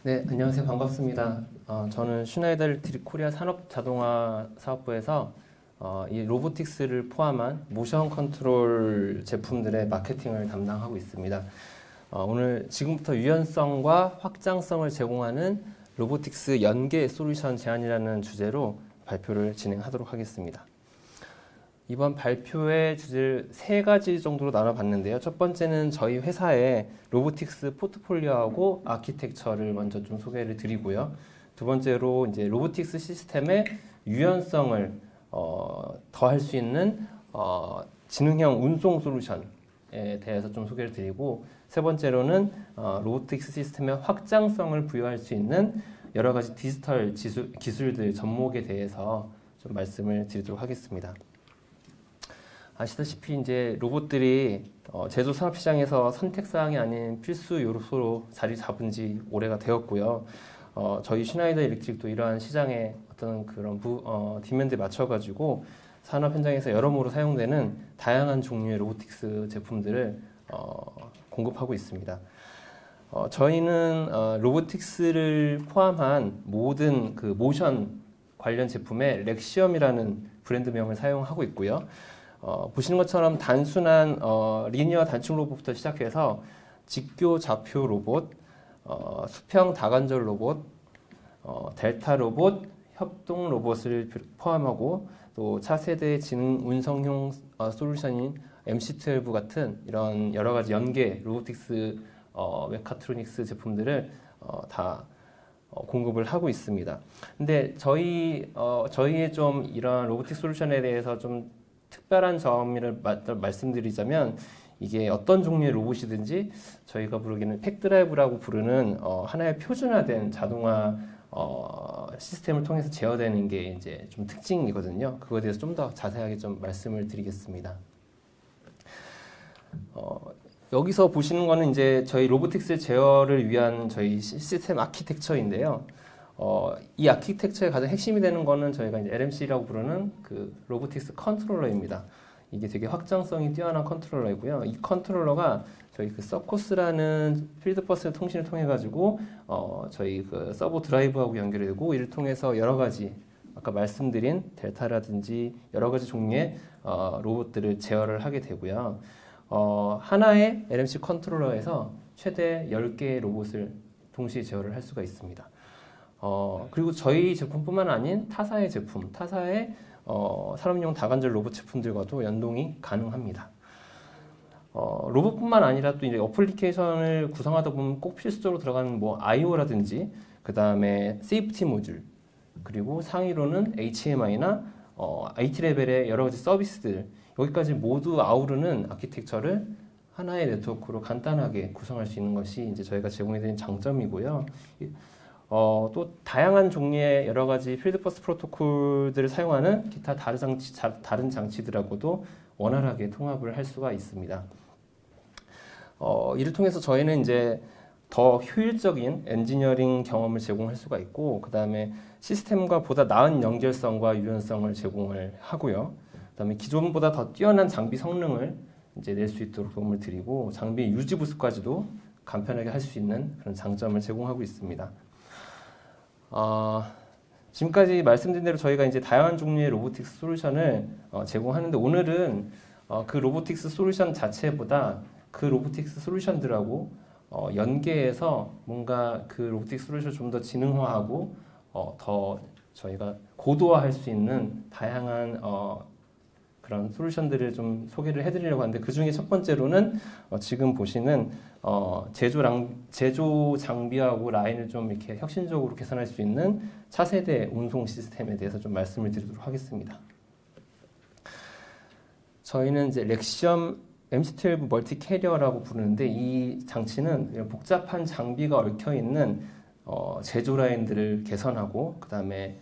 네, 안녕하세요. 반갑습니다. 저는 슈나이더 일렉트릭 코리아 산업자동화 사업부에서 이 로보틱스를 포함한 모션 컨트롤 제품들의 마케팅을 담당하고 있습니다. 오늘 지금부터 유연성과 확장성을 제공하는 로보틱스 연계 솔루션 제안이라는 주제로 발표를 진행하도록 하겠습니다. 이번 발표의 주제를 세 가지 정도로 나눠봤는데요. 첫 번째는 저희 회사의 로보틱스 포트폴리오하고 아키텍처를 먼저 좀 소개를 드리고요. 두 번째로 이제 로보틱스 시스템의 유연성을 더할 수 있는 지능형 운송 솔루션에 대해서 좀 소개를 드리고, 세 번째로는 로보틱스 시스템의 확장성을 부여할 수 있는 여러 가지 디지털 기술들 접목에 대해서 좀 말씀을 드리도록 하겠습니다. 아시다시피 이제 로봇들이 제조 산업 시장에서 선택사항이 아닌 필수 요소로 자리 잡은 지 오래가 되었고요. 저희 슈나이더 일렉트릭도 이러한 시장의 어떤 그런 디맨드에 맞춰가지고 산업 현장에서 여러모로 사용되는 다양한 종류의 로보틱스 제품들을 공급하고 있습니다. 저희는 로보틱스를 포함한 모든 그 모션 관련 제품에 렉시엄이라는 브랜드명을 사용하고 있고요. 보시는 것처럼 단순한 리니어 단축 로봇부터 시작해서 직교 좌표 로봇, 수평 다관절 로봇, 델타 로봇, 협동 로봇을 포함하고 또 차세대 지능 운송용 솔루션인 MC12 같은 이런 여러 가지 연계 로보틱스 메카트로닉스 제품들을 다 공급을 하고 있습니다. 근데 저희의 좀 이런 로보틱 솔루션에 대해서 좀 특별한 점을 말씀드리자면, 이게 어떤 종류의 로봇이든지 저희가 부르기는 팩드라이브라고 부르는 하나의 표준화된 자동화 시스템을 통해서 제어되는 게 이제 좀 특징이거든요. 그거에 대해서 좀 더 자세하게 좀 말씀을 드리겠습니다. 여기서 보시는 거는 이제 저희 로보틱스 제어를 위한 저희 시스템 아키텍처인데요. 이 아키텍처의 가장 핵심이 되는 거는 저희가 이제 LMC라고 부르는 그 로보틱스 컨트롤러입니다. 이게 되게 확장성이 뛰어난 컨트롤러이고요. 이 컨트롤러가 저희 그 서커스라는 필드 버스 통신을 통해 가지고 저희 그 서버 드라이브하고 연결이 되고, 이를 통해서 여러 가지 아까 말씀드린 델타라든지 여러 가지 종류의 로봇들을 제어를 하게 되고요. 하나의 LMC 컨트롤러에서 최대 10개의 로봇을 동시에 제어를 할 수가 있습니다. 그리고 저희 제품뿐만 아닌 타사의 제품, 타사의 산업용 다관절 로봇 제품들과도 연동이 가능합니다. 로봇뿐만 아니라 또 이제 어플리케이션을 구성하다 보면 꼭 필수적으로 들어가는 뭐 IO라든지, 그 다음에 세이프티 모듈, 그리고 상위로는 HMI나 IT 레벨의 여러 가지 서비스들, 여기까지 모두 아우르는 아키텍처를 하나의 네트워크로 간단하게 구성할 수 있는 것이 이제 저희가 제공해드리는 장점이고요. 또 다양한 종류의 여러 가지 필드버스 프로토콜들을 사용하는 기타 다른 장치들하고도 원활하게 통합을 할 수가 있습니다. 이를 통해서 저희는 이제 더 효율적인 엔지니어링 경험을 제공할 수가 있고, 그 다음에 시스템과 보다 나은 연결성과 유연성을 제공을 하고요. 그 다음에 기존보다 더 뛰어난 장비 성능을 이제 낼 수 있도록 도움을 드리고, 장비 유지 보수까지도 간편하게 할 수 있는 그런 장점을 제공하고 있습니다. 지금까지 말씀드린 대로 저희가 이제 다양한 종류의 로보틱스 솔루션을 제공하는데, 오늘은 그 로보틱스 솔루션 자체보다 그 로보틱스 솔루션들하고 연계해서 뭔가 그 로보틱스 솔루션을 좀 더 지능화하고 더 저희가 고도화할 수 있는 다양한 그런 솔루션들을 좀 소개를 해드리려고 하는데, 그 중에 첫 번째로는 지금 보시는 제조 장비하고 라인을 좀 이렇게 혁신적으로 개선할 수 있는 차세대 운송 시스템에 대해서 좀 말씀을 드리도록 하겠습니다. 저희는 이제 렉시엄 MC12 멀티 캐리어라고 부르는데, 이 장치는 복잡한 장비가 얽혀 있는 제조 라인들을 개선하고, 그 다음에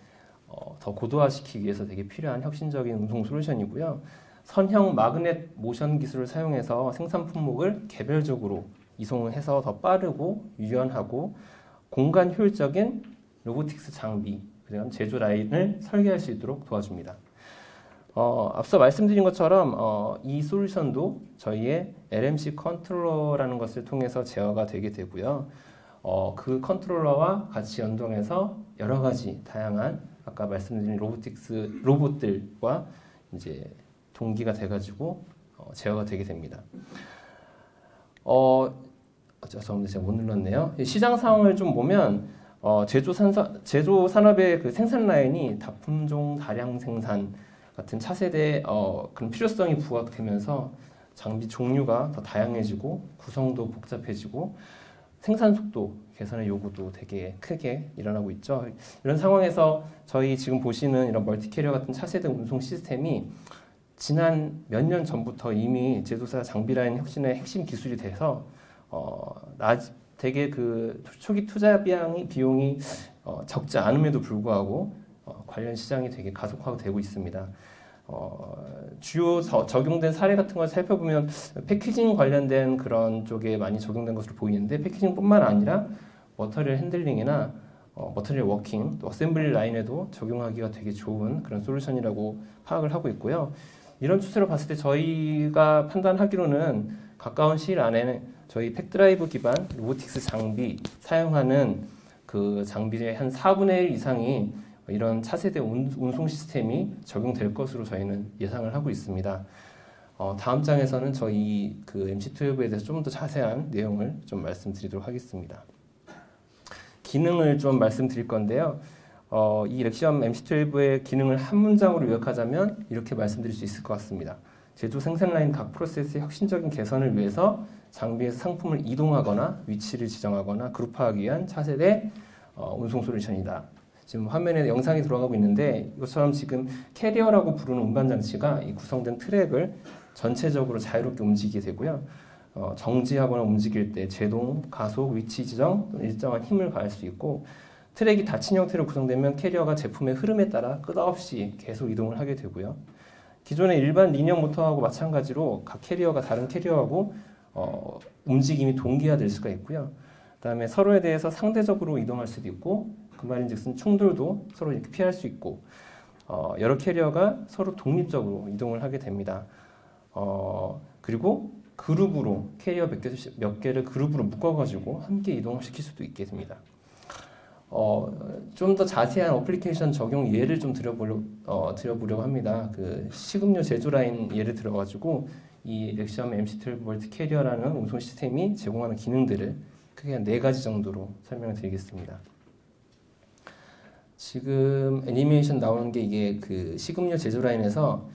더 고도화시키기 위해서 되게 필요한 혁신적인 운송 솔루션이고요. 선형 마그넷 모션 기술을 사용해서 생산 품목을 개별적으로 이송을 해서 더 빠르고 유연하고 공간 효율적인 로보틱스 장비, 그다음 제조 라인을 설계할 수 있도록 도와줍니다. 앞서 말씀드린 것처럼 이 솔루션도 저희의 LMC 컨트롤러라는 것을 통해서 제어가 되게 되고요. 그 컨트롤러와 같이 연동해서 여러 가지 다양한 아까 말씀드린 로봇들과 이제 동기가 돼가지고 제어가 되게 됩니다. 죄송합니다. 제가 못 눌렀네요. 시장 상황을 좀 보면 제조 산업의 그 생산 라인이 다품종 다량 생산 같은 차세대 그런 필요성이 부각되면서 장비 종류가 더 다양해지고 구성도 복잡해지고 생산 속도 개선의 요구도 되게 크게 일어나고 있죠. 이런 상황에서 저희 지금 보시는 이런 멀티캐리어 같은 차세대 운송 시스템이 지난 몇 년 전부터 이미 제조사 장비 라인 혁신의 핵심 기술이 돼서 되게 그 초기 투자 비용이 적지 않음에도 불구하고 관련 시장이 되게 가속화가 되고 있습니다. 주요 적용된 사례 같은 걸 살펴보면 패키징 관련된 그런 쪽에 많이 적용된 것으로 보이는데 패키징뿐만 아니라 머터리얼 핸들링이나 머터리얼 워킹, 또 어셈블리 라인에도 적용하기가 되게 좋은 그런 솔루션이라고 파악을 하고 있고요. 이런 추세로 봤을 때 저희가 판단하기로는 가까운 시일 안에는 저희 팩드라이브 기반 로보틱스 장비 사용하는 그 장비의 한 4분의 1 이상이 이런 차세대 운송 시스템이 적용될 것으로 저희는 예상을 하고 있습니다. 다음 장에서는 저희 그 MC12에 대해서 좀 더 자세한 내용을 좀 말씀드리도록 하겠습니다. 기능을 좀 말씀드릴 건데요. 이 렉시엄 MC12의 기능을 한 문장으로 요약하자면 이렇게 말씀드릴 수 있을 것 같습니다. 제조 생산 라인 각 프로세스의 혁신적인 개선을 위해서 장비에서 상품을 이동하거나 위치를 지정하거나 그룹화하기 위한 차세대 운송 솔루션이다. 지금 화면에 영상이 들어가고 있는데 이것처럼 지금 캐리어라고 부르는 운반 장치가 이 구성된 트랙을 전체적으로 자유롭게 움직이게 되고요. 정지하거나 움직일 때 제동, 가속, 위치 지정 또는 일정한 힘을 가할 수 있고 트랙이 닫힌 형태로 구성되면 캐리어가 제품의 흐름에 따라 끝없이 계속 이동을 하게 되고요. 기존의 일반 리니어 모터하고 마찬가지로 각 캐리어가 다른 캐리어하고 움직임이 동기화될 수가 있고요. 그다음에 서로에 대해서 상대적으로 이동할 수도 있고 그 말인즉슨 충돌도 서로 이렇게 피할 수 있고 여러 캐리어가 서로 독립적으로 이동을 하게 됩니다. 그리고 그룹으로 캐리어 몇 개를 그룹으로 묶어가지고 함께 이동을 시킬 수도 있게 됩니다. 좀 더 자세한 어플리케이션 적용 예를 좀 드려보려고 합니다. 그 식음료 제조 라인 예를 들어가지고 이 렉시엄 MC12 멀티 캐리어라는 운송 시스템이 제공하는 기능들을 크게 한 4가지 정도로 설명을 드리겠습니다. 지금 애니메이션 나오는 게 이게 그 식음료 제조 라인에서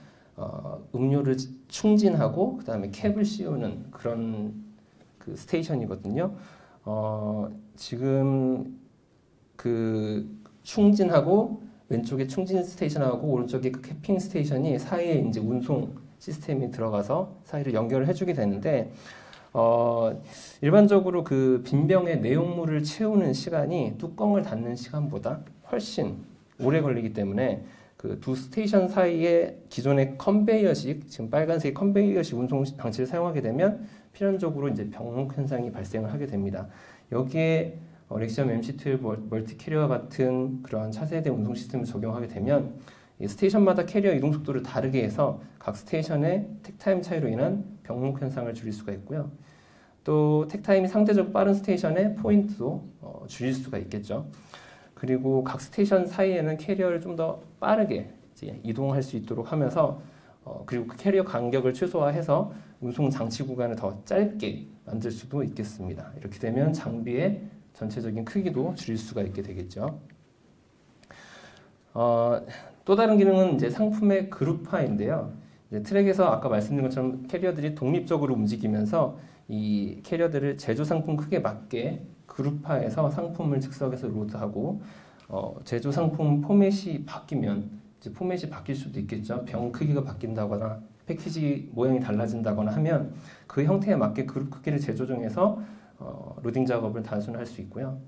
음료를 충진하고 그 다음에 캡을 씌우는 그런 그 스테이션이거든요. 지금 그 충진하고 왼쪽에 충진 스테이션하고 오른쪽에 그 캐핑 스테이션이 사이에 이제 운송 시스템이 들어가서 사이를 연결을 해주게 되는데 일반적으로 그 빈병에 내용물을 채우는 시간이 뚜껑을 닫는 시간보다 훨씬 오래 걸리기 때문에 그 두 스테이션 사이에 기존의 컨베이어식, 지금 빨간색 컨베이어식 운송 장치를 사용하게 되면 필연적으로 이제 병목 현상이 발생을 하게 됩니다. 여기에 렉시엄 MC12 멀티 캐리어와 같은 그런 차세대 운송 시스템을 적용하게 되면 이 스테이션마다 캐리어 이동 속도를 다르게 해서 각 스테이션의 택타임 차이로 인한 병목 현상을 줄일 수가 있고요. 또 택타임이 상대적으로 빠른 스테이션의 포인트도 줄일 수가 있겠죠. 그리고 각 스테이션 사이에는 캐리어를 좀 더 빠르게 이제 이동할 수 있도록 하면서 그리고 그 캐리어 간격을 최소화해서 운송 장치 구간을 더 짧게 만들 수도 있겠습니다. 이렇게 되면 장비의 전체적인 크기도 줄일 수가 있게 되겠죠. 또 다른 기능은 이제 상품의 그룹화인데요. 이제 트랙에서 아까 말씀드린 것처럼 캐리어들이 독립적으로 움직이면서 이 캐리어들을 제조 상품 크기에 맞게 그룹화해서 상품을 즉석에서 로드하고 제조 상품 포맷이 바뀌면 이제 포맷이 바뀔 수도 있겠죠. 병 크기가 바뀐다거나 패키지 모양이 달라진다거나 하면 그 형태에 맞게 그룹 크기를 재조정해서 로딩 작업을 단순할 수 있고요.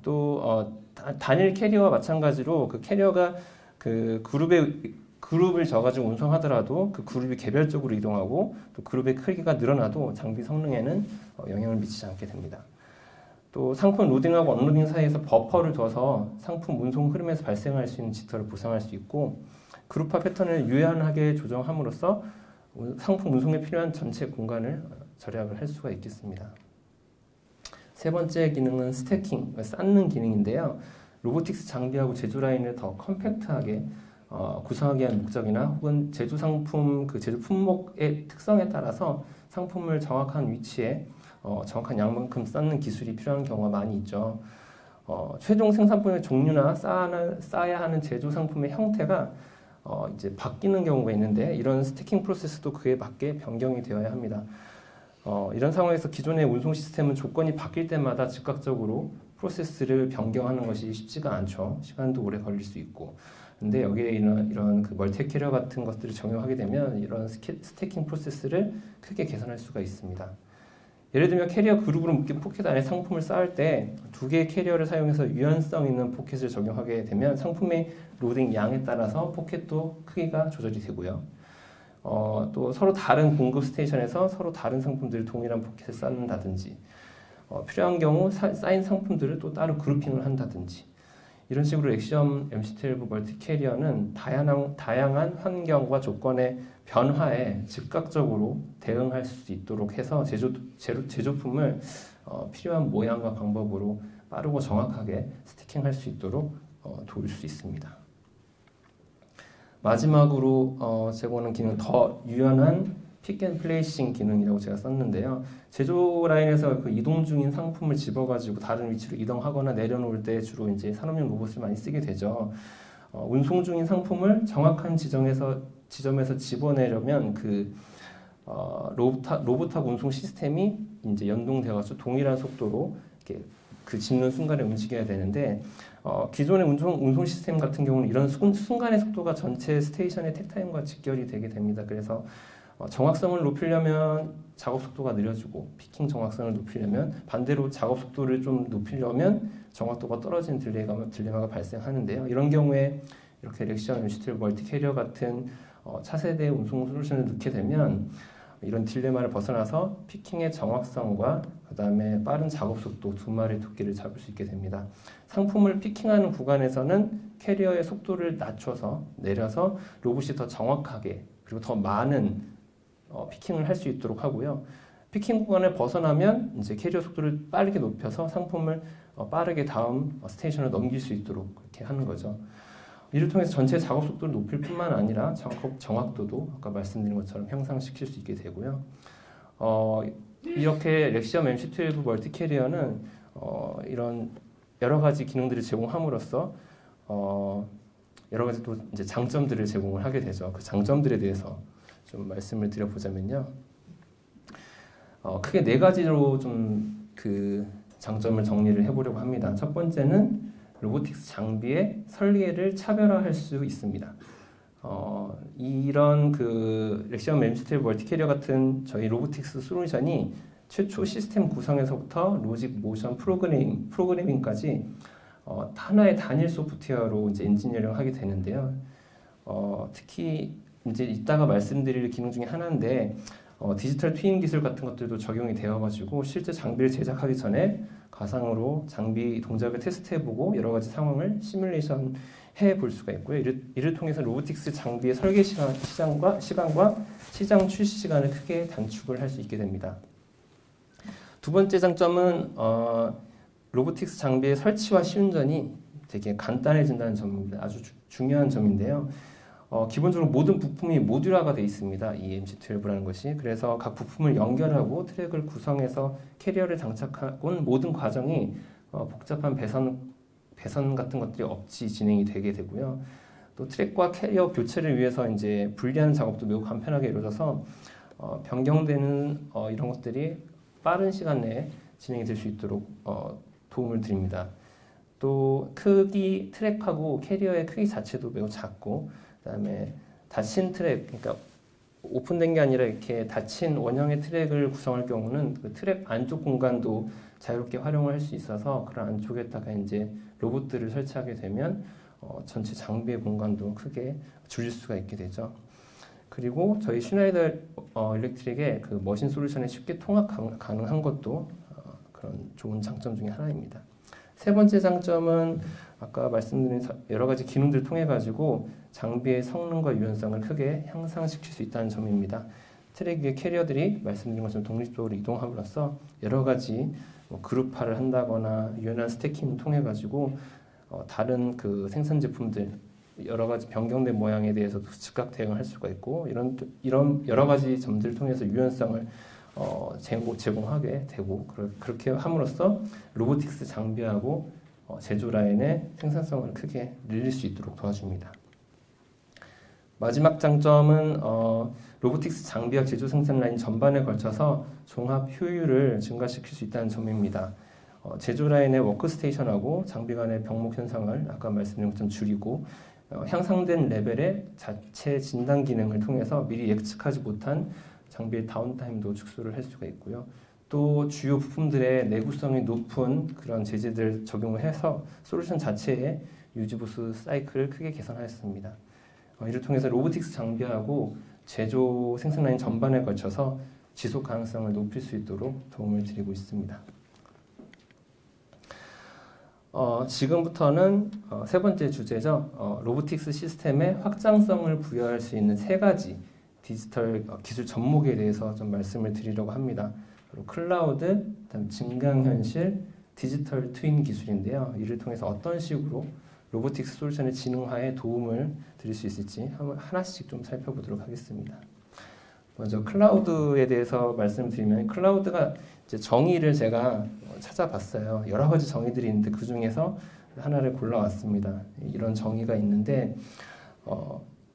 또 단일 캐리어와 마찬가지로 그 캐리어가 그 그룹을 져가지고 운송하더라도 그 그룹이 개별적으로 이동하고 또 그룹의 크기가 늘어나도 장비 성능에는 영향을 미치지 않게 됩니다. 또 상품 로딩하고 언로딩 사이에서 버퍼를 둬서 상품 운송 흐름에서 발생할 수 있는 지터를 보상할 수 있고 그룹화 패턴을 유연하게 조정함으로써 상품 운송에 필요한 전체 공간을 절약을 할 수가 있겠습니다. 세 번째 기능은 스태킹, 쌓는 기능인데요. 로보틱스 장비하고 제조 라인을 더 컴팩트하게 구성하기 위한 목적이나 혹은 제조 상품 그 제조 품목의 특성에 따라서 상품을 정확한 위치에 정확한 양만큼 쌓는 기술이 필요한 경우가 많이 있죠. 최종 생산품의 종류나 쌓아야 하는 제조 상품의 형태가 이제 바뀌는 경우가 있는데 이런 스태킹 프로세스도 그에 맞게 변경이 되어야 합니다. 이런 상황에서 기존의 운송 시스템은 조건이 바뀔 때마다 즉각적으로 프로세스를 변경하는 것이 쉽지가 않죠. 시간도 오래 걸릴 수 있고. 근데 여기에 이런 그 멀티 캐리어 같은 것들을 적용하게 되면 이런 스태킹 프로세스를 크게 개선할 수가 있습니다. 예를 들면 캐리어 그룹으로 묶인 포켓 안에 상품을 쌓을 때 두 개의 캐리어를 사용해서 유연성 있는 포켓을 적용하게 되면 상품의 로딩 양에 따라서 포켓도 크기가 조절이 되고요. 또 서로 다른 공급 스테이션에서 서로 다른 상품들을 동일한 포켓에 쌓는다든지 필요한 경우 쌓인 상품들을 또 따로 그룹핑을 한다든지 이런 식으로 렉시엄 MC12 멀티 캐리어는 다양한 환경과 조건의 변화에 즉각적으로 대응할 수 있도록 해서 제조품을 필요한 모양과 방법으로 빠르고 정확하게 스태킹할 수 있도록 도울 수 있습니다. 마지막으로 제공하는 기능은 더 유연한 픽앤플레이싱 기능이라고 제가 썼는데요. 제조 라인에서 그 이동 중인 상품을 집어가지고 다른 위치로 이동하거나 내려놓을 때 주로 이제 산업용 로봇을 많이 쓰게 되죠. 운송 중인 상품을 정확한 지점에서 집어내려면 그 로봇하고 운송 시스템이 이제 연동되어서 동일한 속도로 이렇게 그 집는 순간에 움직여야 되는데 기존의 운송 시스템 같은 경우는 이런 순간의 속도가 전체 스테이션의 택타임과 직결이 되게 됩니다. 그래서 정확성을 높이려면 작업 속도가 느려지고 피킹 정확성을 높이려면 반대로 작업 속도를 좀 높이려면 정확도가 떨어지는 딜레마가 발생하는데요. 이런 경우에 이렇게 렉시엄 MC12 멀티 캐리어 같은 차세대 운송 솔루션을 넣게 되면 이런 딜레마를 벗어나서 피킹의 정확성과 그 다음에 빠른 작업 속도 두 마리의 토끼를 잡을 수 있게 됩니다. 상품을 피킹하는 구간에서는 캐리어의 속도를 낮춰서 내려서 로봇이 더 정확하게 그리고 더 많은 피킹을 할 수 있도록 하고요. 피킹 구간을 벗어나면 이제 캐리어 속도를 빠르게 높여서 상품을 빠르게 다음 스테이션을 넘길 수 있도록 그렇게 하는 거죠. 이를 통해서 전체 작업 속도를 높일 뿐만 아니라 정확도도 아까 말씀드린 것처럼 향상시킬 수 있게 되고요. 이렇게 렉시엄 MC12 멀티 캐리어는 이런 여러 가지 기능들을 제공함으로써 여러 가지 또 이제 장점들을 제공을 하게 되죠. 그 장점들에 대해서 좀 말씀을 드려보자면요. 크게 네 가지로 좀 그 장점을 정리를 해보려고 합니다. 첫 번째는 로보틱스 장비의 설계를 차별화할 수 있습니다. 이런 그 렉시엄 MC12 멀티 캐리어 같은 저희 로보틱스 솔루션이 최초 시스템 구성에서부터 로직, 모션, 프로그래밍까지 하나의 단일 소프트웨어로 이제 엔지니어링을 하게 되는데요. 특히 이제 이따가 말씀드릴 기능 중에 하나인데 디지털 트윈 기술 같은 것들도 적용이 되어가지고 실제 장비를 제작하기 전에 가상으로 장비 동작을 테스트해보고 여러 가지 상황을 시뮬레이션 해볼 수가 있고요. 이를 통해서 로보틱스 장비의 설계 시간과 시장 출시 시간을 크게 단축을 할 수 있게 됩니다. 두 번째 장점은 로보틱스 장비의 설치와 시운전이 되게 간단해진다는 점입니다. 아주 중요한 점인데요. 기본적으로 모든 부품이 모듈화가 되어 있습니다. 이 MC12라는 것이. 그래서 각 부품을 연결하고 트랙을 구성해서 캐리어를 장착한 모든 과정이 복잡한 배선 같은 것들이 없이 진행이 되게 되고요. 또 트랙과 캐리어 교체를 위해서 이제 분리하는 작업도 매우 간편하게 이루어져서 변경되는 이런 것들이 빠른 시간 내에 진행이 될 수 있도록 도움을 드립니다. 또 크기, 트랙하고 캐리어의 크기 자체도 매우 작고 그다음에 닫힌 트랙, 그러니까 오픈된 게 아니라 이렇게 닫힌 원형의 트랙을 구성할 경우는 그 트랙 안쪽 공간도 자유롭게 활용을 할 수 있어서 그런 안쪽에다가 이제 로봇들을 설치하게 되면 전체 장비의 공간도 크게 줄일 수가 있게 되죠. 그리고 저희 슈나이더 일렉트릭의 그 머신 솔루션에 쉽게 통합 가능한 것도 그런 좋은 장점 중에 하나입니다. 세 번째 장점은 아까 말씀드린 여러 가지 기능들을 통해 가지고 장비의 성능과 유연성을 크게 향상시킬 수 있다는 점입니다. 트랙 위의 캐리어들이 말씀드린 것처럼 독립적으로 이동함으로써 여러 가지 뭐 그룹화를 한다거나 유연한 스태킹을 통해 가지고 다른 그 생산 제품들 여러 가지 변경된 모양에 대해서도 즉각 대응할 수가 있고 이런 여러 가지 점들을 통해서 유연성을 제공하게 되고 그렇게 함으로써 로보틱스 장비하고 제조 라인의 생산성을 크게 늘릴 수 있도록 도와줍니다. 마지막 장점은 로보틱스 장비와 제조 생산 라인 전반에 걸쳐서 종합 효율을 증가시킬 수 있다는 점입니다. 제조 라인의 워크스테이션하고 장비 간의 병목 현상을 아까 말씀드린 것처럼 줄이고 향상된 레벨의 자체 진단 기능을 통해서 미리 예측하지 못한 장비의 다운타임도 축소를 할 수가 있고요. 또 주요 부품들의 내구성이 높은 그런 재질을 적용을 해서 솔루션 자체의 유지보수 사이클을 크게 개선하였습니다. 이를 통해서 로보틱스 장비하고 제조 생산 라인 전반에 걸쳐서 지속 가능성을 높일 수 있도록 도움을 드리고 있습니다. 지금부터는 세 번째 주제죠. 로보틱스 시스템의 확장성을 부여할 수 있는 세 가지 디지털 기술 접목에 대해서 좀 말씀을 드리려고 합니다. 클라우드, 그다음 증강현실, 디지털 트윈 기술인데요. 이를 통해서 어떤 식으로 로보틱스 솔루션의 지능화에 도움을 드릴 수 있을지 하나씩 좀 살펴보도록 하겠습니다. 먼저 클라우드에 대해서 말씀드리면 클라우드가 이제 정의를 제가 찾아봤어요. 여러 가지 정의들이 있는데 그 중에서 하나를 골라왔습니다. 이런 정의가 있는데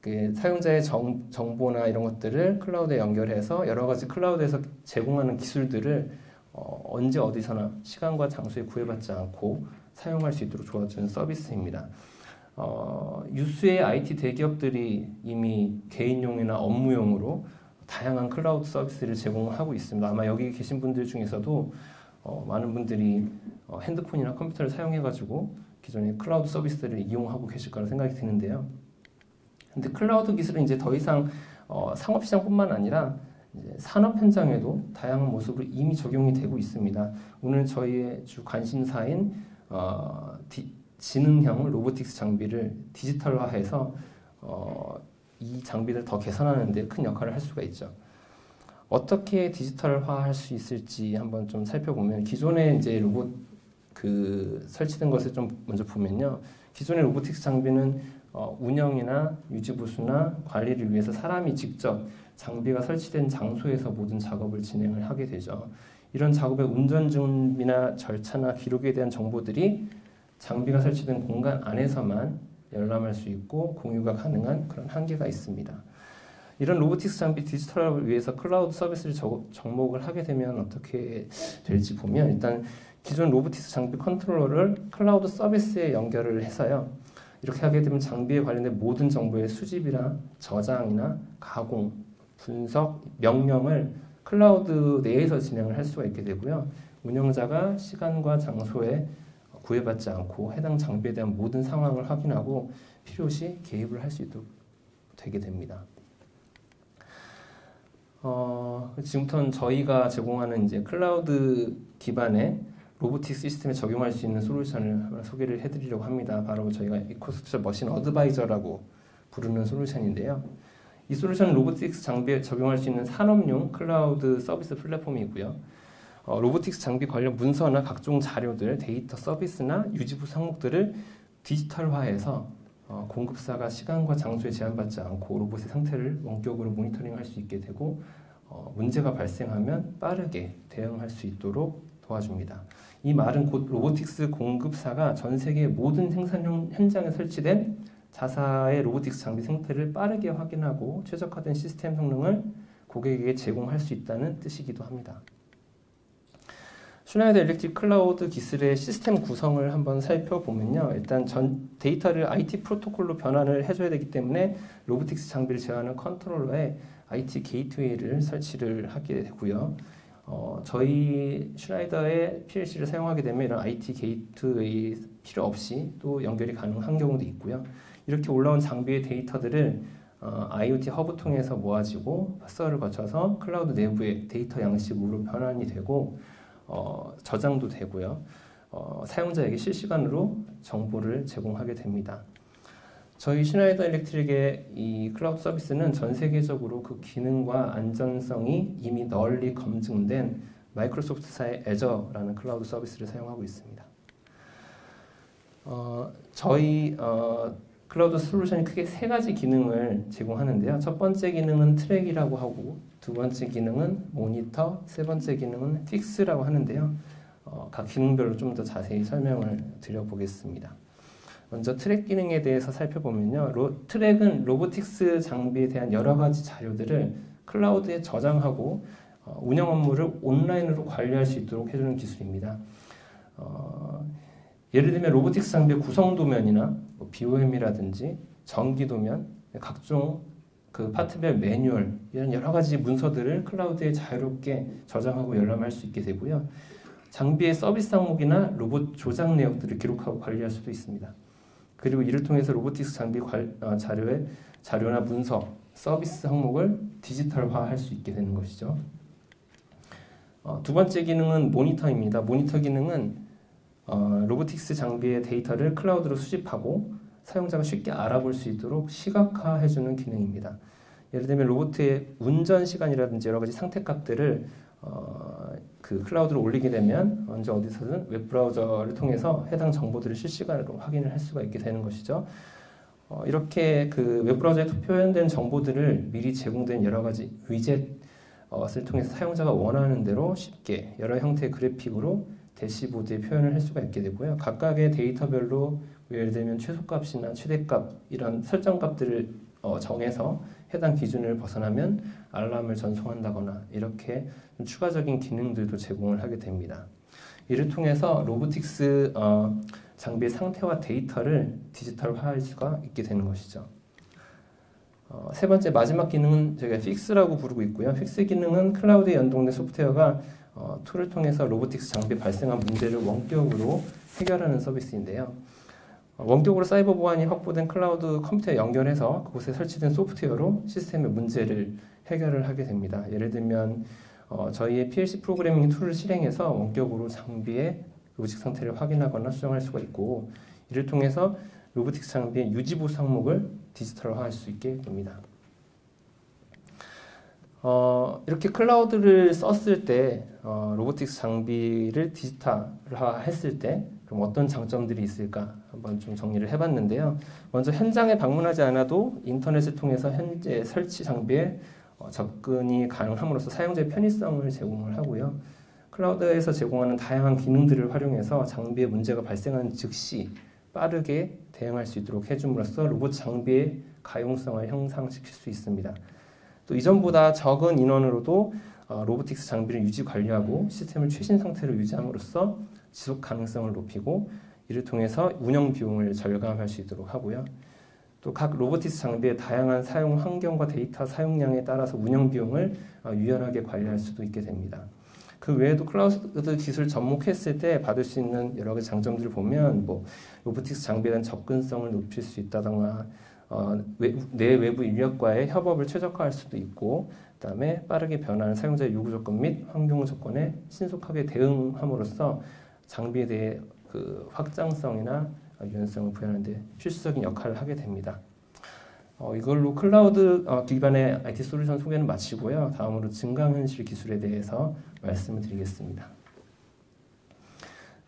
그 사용자의 정보나 이런 것들을 클라우드에 연결해서 여러 가지 클라우드에서 제공하는 기술들을 언제 어디서나 시간과 장소에 구애받지 않고 사용할 수 있도록 도와주는 서비스입니다. 유수의 IT 대기업들이 이미 개인용이나 업무용으로 다양한 클라우드 서비스를 제공하고 있습니다. 아마 여기 계신 분들 중에서도 많은 분들이 핸드폰이나 컴퓨터를 사용해가지고 기존의 클라우드 서비스를 이용하고 계실 거라 생각이 드는데요. 근데 클라우드 기술은 이제 더 이상 상업시장뿐만 아니라 이제 산업 현장에도 다양한 모습으로 이미 적용이 되고 있습니다. 오늘 저희의 주 관심사인 지능형 로보틱스 장비를 디지털화해서 이 장비를 더 개선하는 데 큰 역할을 할 수가 있죠. 어떻게 디지털화할 수 있을지 한번 좀 살펴보면 기존에 이제 로봇 설치된 것을 좀 먼저 보면요. 기존의 로보틱스 장비는 운영이나 유지보수나 관리를 위해서 사람이 직접 장비가 설치된 장소에서 모든 작업을 진행을 하게 되죠. 이런 작업의 운전 준비나 절차나 기록에 대한 정보들이 장비가 설치된 공간 안에서만 열람할 수 있고 공유가 가능한 그런 한계가 있습니다. 이런 로보틱스 장비 디지털화를 위해서 클라우드 서비스를 접목을 하게 되면 어떻게 될지 보면 일단 기존 로보틱스 장비 컨트롤러를 클라우드 서비스에 연결을 해서요. 이렇게 하게 되면 장비에 관련된 모든 정보의 수집이나 저장이나 가공, 분석, 명령을 클라우드 내에서 진행을 할 수가 있게 되고요. 운영자가 시간과 장소에 구애받지 않고 해당 장비에 대한 모든 상황을 확인하고 필요시 개입을 할 수 있도록 되게 됩니다. 지금부터는 저희가 제공하는 이제 클라우드 기반의 로보틱스 시스템에 적용할 수 있는 솔루션을 소개를 해드리려고 합니다. 바로 저희가 이코스트처 머신 어드바이저라고 부르는 솔루션인데요. 이 솔루션은 로보틱스 장비에 적용할 수 있는 산업용 클라우드 서비스 플랫폼이고요. 로보틱스 장비 관련 문서나 각종 자료들, 데이터 서비스나 유지부 항목들을 디지털화해서 공급사가 시간과 장소에 제한받지 않고 로봇의 상태를 원격으로 모니터링할 수 있게 되고 문제가 발생하면 빠르게 대응할 수 있도록 도와줍니다. 이 말은 곧 로보틱스 공급사가 전 세계 모든 생산 현장에 설치된 자사의 로보틱스 장비 상태를 빠르게 확인하고 최적화된 시스템 성능을 고객에게 제공할 수 있다는 뜻이기도 합니다. 슈나이더 일렉트릭 클라우드 기술의 시스템 구성을 한번 살펴보면요. 일단 전 데이터를 IT 프로토콜로 변환을 해줘야 되기 때문에 로보틱스 장비를 제어하는 컨트롤러에 IT 게이트웨이를 설치를 하게 되고요. 저희 슈나이더의 PLC를 사용하게 되면 이런 IT 게이트웨이 필요 없이 또 연결이 가능한 경우도 있고요. 이렇게 올라온 장비의 데이터들을 IoT 허브 통해서 모아지고 파서를 거쳐서 클라우드 내부의 데이터 양식으로 변환이 되고 저장도 되고요. 사용자에게 실시간으로 정보를 제공하게 됩니다. 저희 슈나이더 일렉트릭의 이 클라우드 서비스는 전 세계적으로 그 기능과 안전성이 이미 널리 검증된 마이크로소프트사의 애저라는 클라우드 서비스를 사용하고 있습니다. 저희 클라우드 솔루션이 크게 세 가지 기능을 제공하는데요. 첫 번째 기능은 트랙이라고 하고, 두 번째 기능은 모니터, 세 번째 기능은 픽스라고 하는데요. 각 기능별로 좀 더 자세히 설명을 드려보겠습니다. 먼저 트랙 기능에 대해서 살펴보면요. 트랙은 로보틱스 장비에 대한 여러 가지 자료들을 클라우드에 저장하고 운영 업무를 온라인으로 관리할 수 있도록 해주는 기술입니다. 예를 들면 로보틱스 장비의 구성 도면이나 BOM이라든지 전기 도면, 각종 그 파트별 매뉴얼 이런 여러 가지 문서들을 클라우드에 자유롭게 저장하고 열람할 수 있게 되고요. 장비의 서비스 항목이나 로봇 조작 내역들을 기록하고 관리할 수도 있습니다. 그리고 이를 통해서 로보틱스 장비 자료나 문서, 서비스 항목을 디지털화할 수 있게 되는 것이죠. 두 번째 기능은 모니터입니다. 모니터 기능은 로보틱스 장비의 데이터를 클라우드로 수집하고 사용자가 쉽게 알아볼 수 있도록 시각화해주는 기능입니다. 예를 들면 로봇의 운전 시간이라든지 여러 가지 상태값들을 그 클라우드로 올리게 되면 언제 어디서든 웹브라우저를 통해서 해당 정보들을 실시간으로 확인을 할 수가 있게 되는 것이죠. 이렇게 그 웹브라우저에 표현된 정보들을 미리 제공된 여러 가지 위젯을 통해서 사용자가 원하는 대로 쉽게 여러 형태의 그래픽으로 대시보드에 표현을 할 수가 있게 되고요. 각각의 데이터별로 예를 들면 최소값이나 최대값 이런 설정값들을 정해서 해당 기준을 벗어나면 알람을 전송한다거나 이렇게 좀 추가적인 기능들도 제공을 하게 됩니다. 이를 통해서 로보틱스 장비의 상태와 데이터를 디지털화할 수가 있게 되는 것이죠. 세 번째 마지막 기능은 저희가 픽스라고 부르고 있고요. 픽스 기능은 클라우드에 연동된 소프트웨어가 툴을 통해서 로보틱스 장비에 발생한 문제를 원격으로 해결하는 서비스인데요. 원격으로 사이버 보안이 확보된 클라우드 컴퓨터에 연결해서 그곳에 설치된 소프트웨어로 시스템의 문제를 해결을 하게 됩니다. 예를 들면 저희의 PLC 프로그래밍 툴을 실행해서 원격으로 장비의 로직 상태를 확인하거나 수정할 수가 있고, 이를 통해서 로보틱스 장비의 유지보수 항목을 디지털화할 수 있게 됩니다. 이렇게 클라우드를 썼을 때 로보틱스 장비를 디지털화했을 때 그럼 어떤 장점들이 있을까 한번 좀 정리를 해봤는데요. 먼저 현장에 방문하지 않아도 인터넷을 통해서 현재 설치 장비에 접근이 가능함으로써 사용자의 편의성을 제공을 하고요. 클라우드에서 제공하는 다양한 기능들을 활용해서 장비에 문제가 발생하는 즉시 빠르게 대응할 수 있도록 해줌으로써 로봇 장비의 가용성을 향상시킬 수 있습니다. 또 이전보다 적은 인원으로도 로보틱스 장비를 유지 관리하고 시스템을 최신 상태로 유지함으로써 지속 가능성을 높이고 이를 통해서 운영 비용을 절감할 수 있도록 하고요. 또 각 로보틱스 장비의 다양한 사용 환경과 데이터 사용량에 따라서 운영 비용을 유연하게 관리할 수도 있게 됩니다. 그 외에도 클라우드 기술 접목했을 때 받을 수 있는 여러 가지 장점들을 보면 로보틱스 장비에 대한 접근성을 높일 수 있다던가 내 외부 인력과의 협업을 최적화할 수도 있고, 그다음에 빠르게 변하는 사용자의 요구 조건 및 환경 조건에 신속하게 대응함으로써 장비에 대해 그 확장성이나 유연성을 부여하는 데 필수적인 역할을 하게 됩니다. 이걸로 클라우드 기반의 IT 솔루션 소개는 마치고요. 다음으로 증강현실 기술에 대해서 말씀을 드리겠습니다.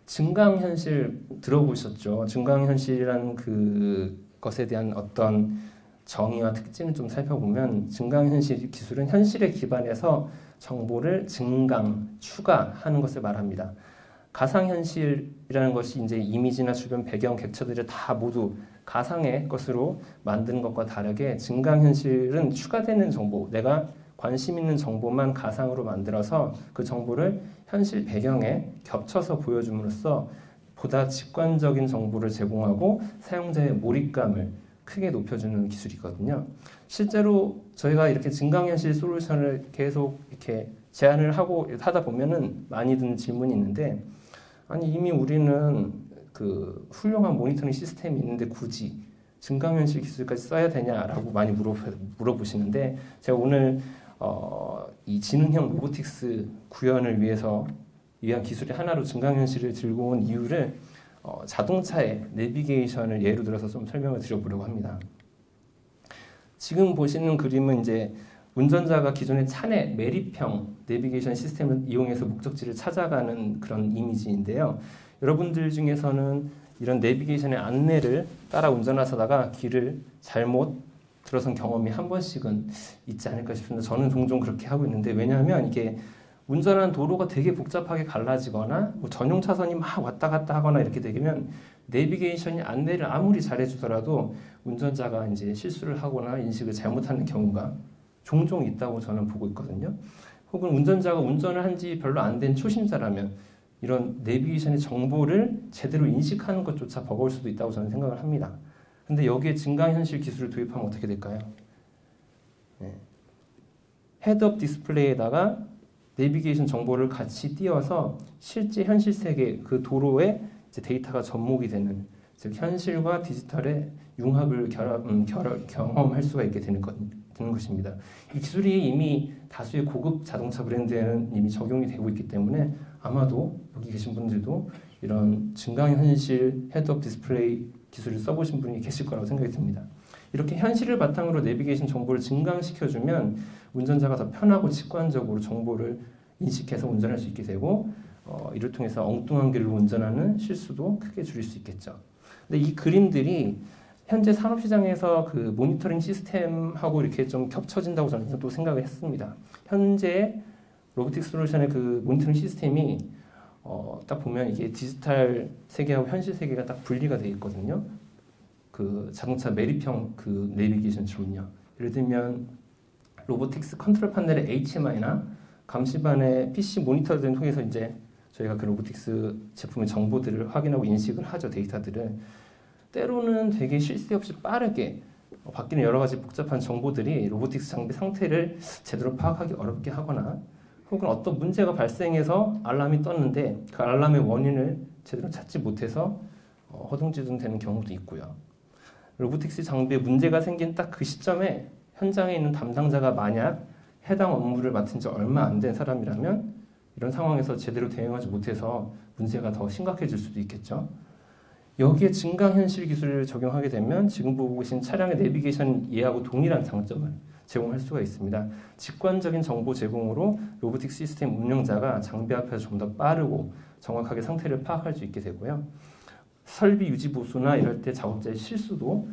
증강현실 들어보셨죠? 증강현실이라는 그것에 대한 어떤 정의와 특징을 좀 살펴보면 증강현실 기술은 현실에 기반해서 정보를 증강, 추가하는 것을 말합니다. 가상현실이라는 것이 이제 이미지나 주변 배경 객체들을 다 모두 가상의 것으로 만드는 것과 다르게 증강현실은 추가되는 정보, 내가 관심 있는 정보만 가상으로 만들어서 그 정보를 현실 배경에 겹쳐서 보여줌으로써 보다 직관적인 정보를 제공하고 사용자의 몰입감을 크게 높여주는 기술이거든요. 실제로 저희가 이렇게 증강현실 솔루션을 계속 이렇게 제안을 하다 보면은 많이 드는 질문이 있는데, 아니 이미 우리는 그 훌륭한 모니터링 시스템이 있는데 굳이 증강현실 기술까지 써야 되냐라고 많이 물어보시는데, 제가 오늘 이 지능형 로보틱스 구현을 위한 기술의 하나로 증강현실을 들고 온 이유를 자동차의 내비게이션을 예로 들어서 좀 설명을 드려보려고 합니다. 지금 보시는 그림은 이제 운전자가 기존의 차내 매립형 내비게이션 시스템을 이용해서 목적지를 찾아가는 그런 이미지인데요. 여러분들 중에서는 이런 내비게이션의 안내를 따라 운전하다가 길을 잘못 들어선 경험이 한 번씩은 있지 않을까 싶습니다. 저는 종종 그렇게 하고 있는데, 왜냐하면 이게 운전하는 도로가 되게 복잡하게 갈라지거나 뭐 전용 차선이 막 왔다 갔다 하거나 이렇게 되면 내비게이션이 안내를 아무리 잘해주더라도 운전자가 이제 실수를 하거나 인식을 잘못하는 경우가 종종 있다고 저는 보고 있거든요. 혹은 운전자가 운전을 한 지 별로 안 된 초심자라면 이런 내비게이션의 정보를 제대로 인식하는 것조차 버거울 수도 있다고 저는 생각을 합니다. 근데 여기에 증강현실 기술을 도입하면 어떻게 될까요? 네. 헤드업 디스플레이에다가 내비게이션 정보를 같이 띄워서 실제 현실 세계 그 도로에 이제 데이터가 접목이 되는, 즉 현실과 디지털의 융합을 경험할 수가 있게 되는 것입니다. 이 기술이 이미 다수의 고급 자동차 브랜드에는 이미 적용이 되고 있기 때문에 아마도 여기 계신 분들도 이런 증강현실 헤드업 디스플레이 기술을 써보신 분이 계실 거라고 생각이 듭니다. 이렇게 현실을 바탕으로 내비게이션 정보를 증강시켜주면 운전자가 더 편하고 직관적으로 정보를 인식해서 운전할 수 있게 되고, 이를 통해서 엉뚱한 길로 운전하는 실수도 크게 줄일 수 있겠죠. 근데 이 그림들이 현재 산업시장에서 그 모니터링 시스템하고 이렇게 좀 겹쳐진다고 저는 또 생각을 했습니다. 현재 로보틱 솔루션의 그 모니터링 시스템이 딱 보면 이게 디지털 세계하고 현실 세계가 딱 분리가 되어 있거든요. 그 자동차 매립형 그 내비게이션처럼요. 예를 들면 로보틱스 컨트롤 패널의 HMI나 감시반의 PC 모니터 등을 통해서 이제 저희가 그 로보틱스 제품의 정보들을 확인하고 인식을 하죠. 데이터들을. 때로는 되게 쉴 새 없이 빠르게 바뀌는 여러 가지 복잡한 정보들이 로보틱스 장비 상태를 제대로 파악하기 어렵게 하거나, 혹은 어떤 문제가 발생해서 알람이 떴는데 그 알람의 원인을 제대로 찾지 못해서 허둥지둥 되는 경우도 있고요. 로보틱스 장비에 문제가 생긴 딱 그 시점에 현장에 있는 담당자가 만약 해당 업무를 맡은 지 얼마 안 된 사람이라면 이런 상황에서 제대로 대응하지 못해서 문제가 더 심각해질 수도 있겠죠. 여기에 증강현실 기술을 적용하게 되면 지금 보고 계신 차량의 내비게이션 예하고 동일한 장점을 제공할 수가 있습니다. 직관적인 정보 제공으로 로보틱 시스템 운영자가 장비 앞에서 좀 더 빠르고 정확하게 상태를 파악할 수 있게 되고요. 설비 유지 보수나 이럴 때 작업자의 실수도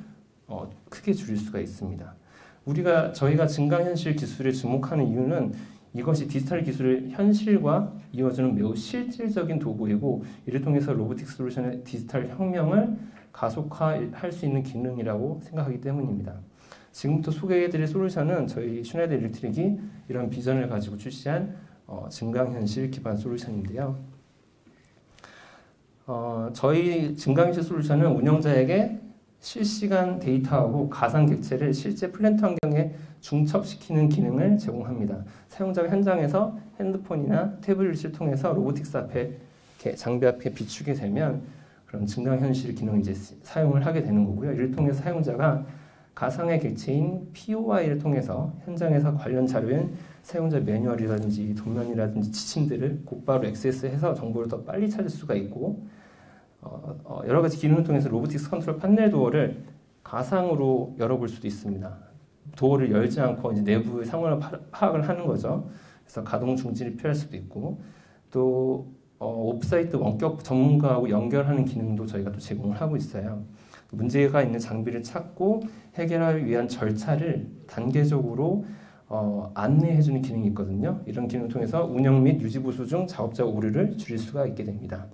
크게 줄일 수가 있습니다. 저희가 증강현실 기술에 주목하는 이유는 이것이 디지털 기술의 현실과 이어주는 매우 실질적인 도구이고, 이를 통해서 로보틱 솔루션의 디지털 혁명을 가속화할 수 있는 기능이라고 생각하기 때문입니다. 지금부터 소개해드릴 솔루션은 저희 슈나이더 일렉트릭이 이런 비전을 가지고 출시한 증강현실 기반 솔루션인데요. 저희 증강현실 솔루션은 운영자에게 실시간 데이터하고 가상 객체를 실제 플랜트 환경에 중첩시키는 기능을 제공합니다. 사용자가 현장에서 핸드폰이나 태블릿을 통해서 로보틱스 앞에 장비 앞에 비추게 되면 그런 증강현실 기능을 이제 사용을 하게 되는 거고요. 이를 통해서 사용자가 가상의 객체인 POI를 통해서 현장에서 관련 자료인 사용자 매뉴얼이라든지 도면이라든지 지침들을 곧바로 액세스해서 정보를 더 빨리 찾을 수가 있고, 여러 가지 기능을 통해서 로보틱스 컨트롤 판넬 도어를 가상으로 열어볼 수도 있습니다. 도어를 열지 않고 이제 내부의 상황을 파악을 하는 거죠. 그래서 가동 중지를 피할 수도 있고, 또 옵사이트 원격 전문가하고 연결하는 기능도 저희가 또 제공을 하고 있어요. 문제가 있는 장비를 찾고 해결하기 위한 절차를 단계적으로 안내해주는 기능이 있거든요. 이런 기능을 통해서 운영 및 유지 보수 중 작업자 오류를 줄일 수가 있게 됩니다.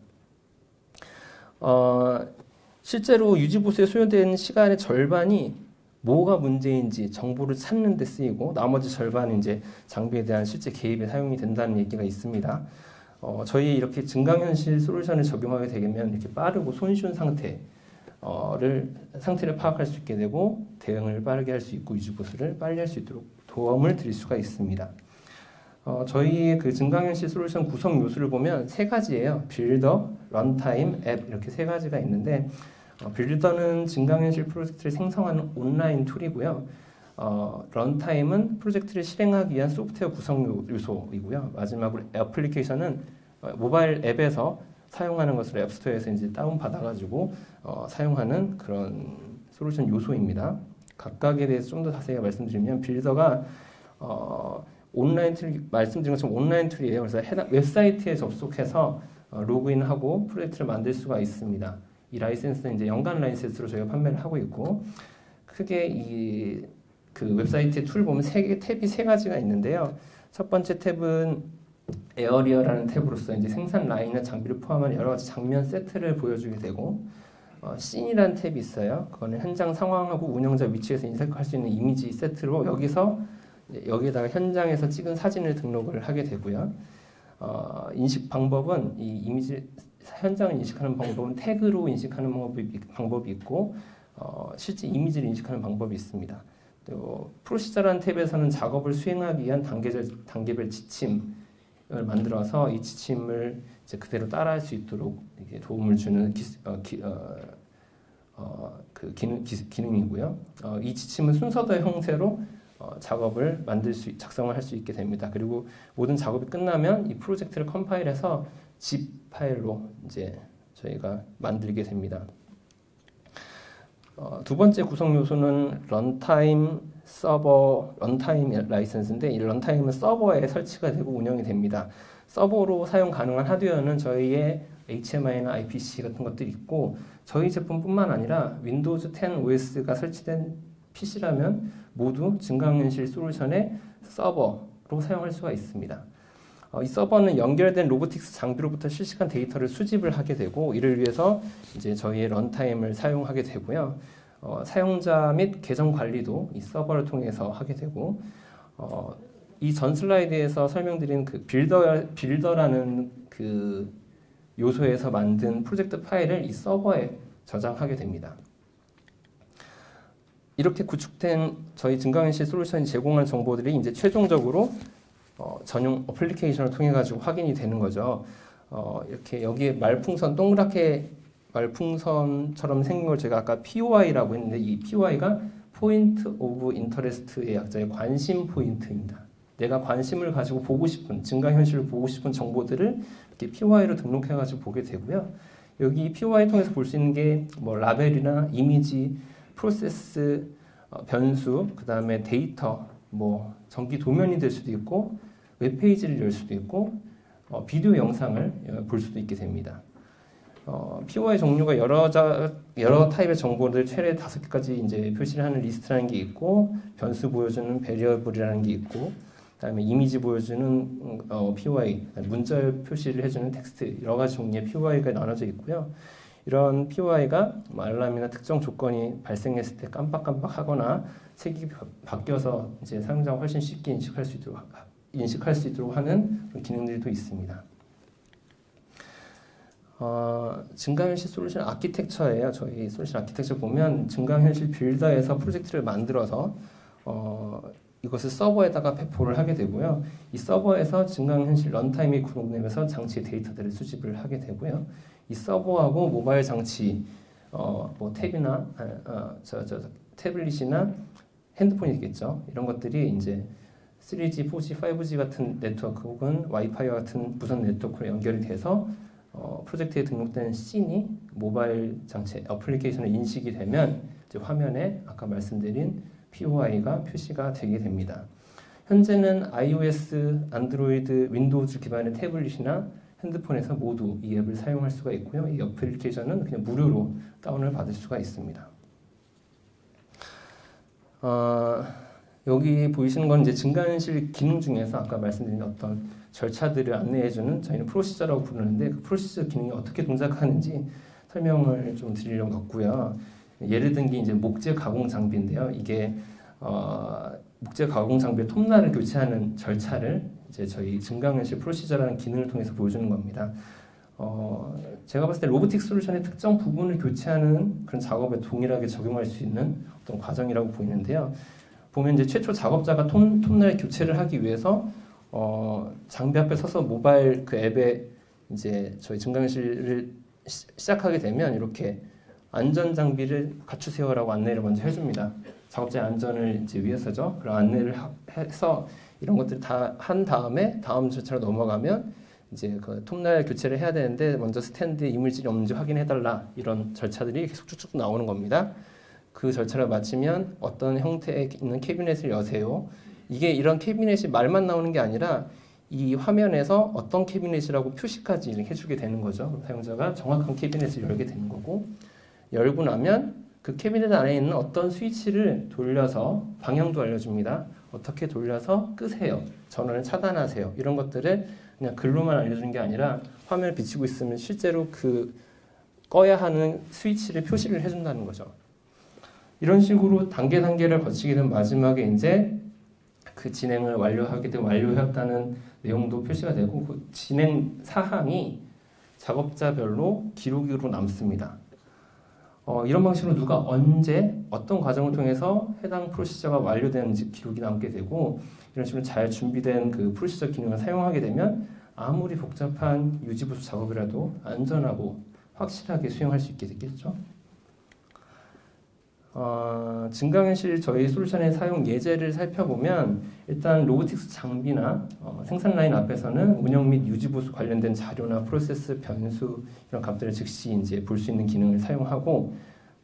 실제로 유지 보수에 소요된 시간의 절반이 뭐가 문제인지 정보를 찾는 데 쓰이고, 나머지 절반은 이제 장비에 대한 실제 개입에 사용이 된다는 얘기가 있습니다. 저희 이렇게 증강현실 솔루션을 적용하게 되면 이렇게 빠르고 손쉬운 상태를 파악할 수 있게 되고, 대응을 빠르게 할 수 있고 유지 보수를 빨리 할 수 있도록 도움을 드릴 수가 있습니다. 저희 그 증강현실 솔루션 구성 요소를 보면 세 가지예요. 빌더, 런타임, 앱 이렇게 세 가지가 있는데, 빌더는 증강현실 프로젝트를 생성하는 온라인 툴이고요. 런타임은 프로젝트를 실행하기 위한 소프트웨어 구성 요소이고요. 마지막으로 애플리케이션은 모바일 앱에서 사용하는 것을 앱스토어에서 이제 다운받아가지고 사용하는 그런 솔루션 요소입니다. 각각에 대해서 좀 더 자세히 말씀드리면, 빌더가 온라인 툴, 말씀드린 것처럼 온라인 툴이에요. 그래서 해당 웹사이트에 접속해서 로그인하고 프로젝트를 만들 수가 있습니다. 이 라이센스는 이제 연간 라이센스로 저희가 판매를 하고 있고, 크게 그 웹사이트의 툴 보면 탭이 세 가지가 있는데요. 첫 번째 탭은 에어리어라는 탭으로서 이제 생산 라인과 장비를 포함한 여러 가지 장면 세트를 보여주게 되고, 씬이라는 탭이 있어요. 그거는 현장 상황하고 운영자 위치에서 인식할 수 있는 이미지 세트로 여기에다가 현장에서 찍은 사진을 등록을 하게 되고요. 인식 방법은 이 이미지 현장을 인식하는 방법은 태그로 인식하는 방법이 있고, 실제 이미지를 인식하는 방법이 있습니다. 또 프로시저라는 탭에서는 작업을 수행하기 위한 단계별 지침을 만들어서 이 지침을 이제 그대로 따라할 수 있도록 이렇게 도움을 주는 기능이고요. 이 지침은 순서대 형태로 작업을 작성을 할 수 있게 됩니다. 그리고 모든 작업이 끝나면 이 프로젝트를 컴파일해서 zip 파일로 이제 저희가 만들게 됩니다. 두 번째 구성 요소는 런타임 라이센스인데, 이 런타임은 서버에 설치가 되고 운영이 됩니다. 서버로 사용 가능한 하드웨어는 저희의 HMI나 IPC 같은 것들이 있고, 저희 제품뿐만 아니라 윈도우즈 10 OS가 설치된 PC라면 모두 증강현실 솔루션의 서버로 사용할 수가 있습니다. 이 서버는 연결된 로보틱스 장비로부터 실시간 데이터를 수집을 하게 되고, 이를 위해서 이제 저희의 런타임을 사용하게 되고요. 사용자 및 계정 관리도 이 서버를 통해서 하게 되고, 이 전 슬라이드에서 설명드린 그 빌더라는 그 요소에서 만든 프로젝트 파일을 이 서버에 저장하게 됩니다. 이렇게 구축된 저희 증강현실 솔루션이 제공한 정보들이 이제 최종적으로 전용 어플리케이션을 통해 가지고 확인이 되는 거죠. 이렇게 여기에 동그랗게 말풍선처럼 생긴 걸 제가 아까 POI라고 했는데, 이 POI가 포인트 오브 인터레스트의 약자의 관심 포인트입니다. 내가 관심을 가지고 보고 싶은, 증강현실을 보고 싶은 정보들을 이렇게 POI로 등록해 가지고 보게 되고요. 여기 POI 통해서 볼 수 있는 게 뭐 라벨이나 이미지, 프로세스, 변수, 그 다음에 데이터, 뭐 전기 도면이 될 수도 있고, 웹페이지를 열 수도 있고, 비디오 영상을 볼 수도 있게 됩니다. POI 종류가 여러 타입의 정보를 최대 5개까지 이제 표시를 하는 리스트라는 게 있고, 변수 보여주는 베리어블이라는 게 있고, 그다음에 이미지 보여주는 POI, 문자 표시를 해주는 텍스트, 여러 가지 종류의 POI가 나눠져 있고요. 이런 POI가 알람이나 특정 조건이 발생했을 때 깜빡깜빡하거나 색이 바뀌어서 이제 사용자가 훨씬 쉽게 인식할 수 있도록 하는 그런 기능들도 있습니다. 증강현실 솔루션 아키텍처예요. 저희 솔루션 아키텍처 보면 증강현실 빌더에서 프로젝트를 만들어서 이것을 서버에다가 배포를 하게 되고요. 이 서버에서 증강현실 런타임이 구동되면서 장치의 데이터들을 수집을 하게 되고요. 이 서버하고 모바일 장치, 뭐 탭이나 태블릿이나 핸드폰이 있겠죠. 이런 것들이 이제 3G, 4G, 5G 같은 네트워크 혹은 와이파이와 같은 무선 네트워크로 연결이 돼서 프로젝트에 등록된 씬이 모바일 장치 어플리케이션에 인식이 되면 이제 화면에 아까 말씀드린 POI가 표시가 되게 됩니다. 현재는 iOS, 안드로이드, 윈도우즈 기반의 태블릿이나 핸드폰에서 모두 이 앱을 사용할 수가 있고요. 이 어플리케이션은 그냥 무료로 다운을 받을 수가 있습니다. 여기 보이시는 건 이제 증강현실 기능 중에서 아까 말씀드린 어떤 절차들을 안내해주는, 저희는 프로시저라고 부르는데, 그 프로시저 기능이 어떻게 동작하는지 설명을 좀 드리려고 왔고요. 예를 든 게 이제 목재 가공 장비인데요. 이게 목재 가공 장비의 톱날을 교체하는 절차를 이제 저희 증강현실 프로시저라는 기능을 통해서 보여주는 겁니다. 제가 봤을 때 로보틱 솔루션의 특정 부분을 교체하는 그런 작업에 동일하게 적용할 수 있는 어떤 과정이라고 보이는데요. 보면 이제 최초 작업자가 톱날 교체를 하기 위해서 장비 앞에 서서 모바일 그 앱에 이제 저희 증강현실을 시작하게 되면 이렇게 안전 장비를 갖추세요라고 안내를 먼저 해줍니다. 작업자의 안전을 이제 위해서죠. 그런 안내를 해서 이런 것들 다 한 다음에 다음 절차로 넘어가면 이제 그 톱날 교체를 해야 되는데 먼저 스탠드에 이물질이 없는지 확인해달라, 이런 절차들이 계속 쭉쭉 나오는 겁니다. 그 절차를 마치면 어떤 형태에 있는 캐비넷을 여세요. 이게 이런 캐비넷이 말만 나오는 게 아니라 이 화면에서 어떤 캐비넷이라고 표시까지 이렇게 해주게 되는 거죠. 그럼 사용자가 정확한 캐비넷을 열게 되는 거고, 열고 나면 그 캐비넷 안에 있는 어떤 스위치를 돌려서 방향도 알려줍니다. 어떻게 돌려서 끄세요, 전원을 차단하세요, 이런 것들을 그냥 글로만 알려주는 게 아니라 화면을 비치고 있으면 실제로 그 꺼야 하는 스위치를 표시를 해준다는 거죠. 이런 식으로 단계를 거치게 된 마지막에 이제 그 진행을 완료하게 되면 완료했다는 내용도 표시가 되고, 그 진행 사항이 작업자별로 기록으로 남습니다. 이런 방식으로 누가 언제 어떤 과정을 통해서 해당 프로시저가 완료되는지 기록이 남게 되고, 이런 식으로 잘 준비된 그 프로시저 기능을 사용하게 되면 아무리 복잡한 유지보수 작업이라도 안전하고 확실하게 수행할 수 있게 되겠죠. 증강현실 저희 솔루션의 사용 예제를 살펴보면, 일단 로보틱스 장비나 생산 라인 앞에서는 운영 및 유지보수 관련된 자료나 프로세스 변수 이런 값들을 즉시 이제 볼 수 있는 기능을 사용하고,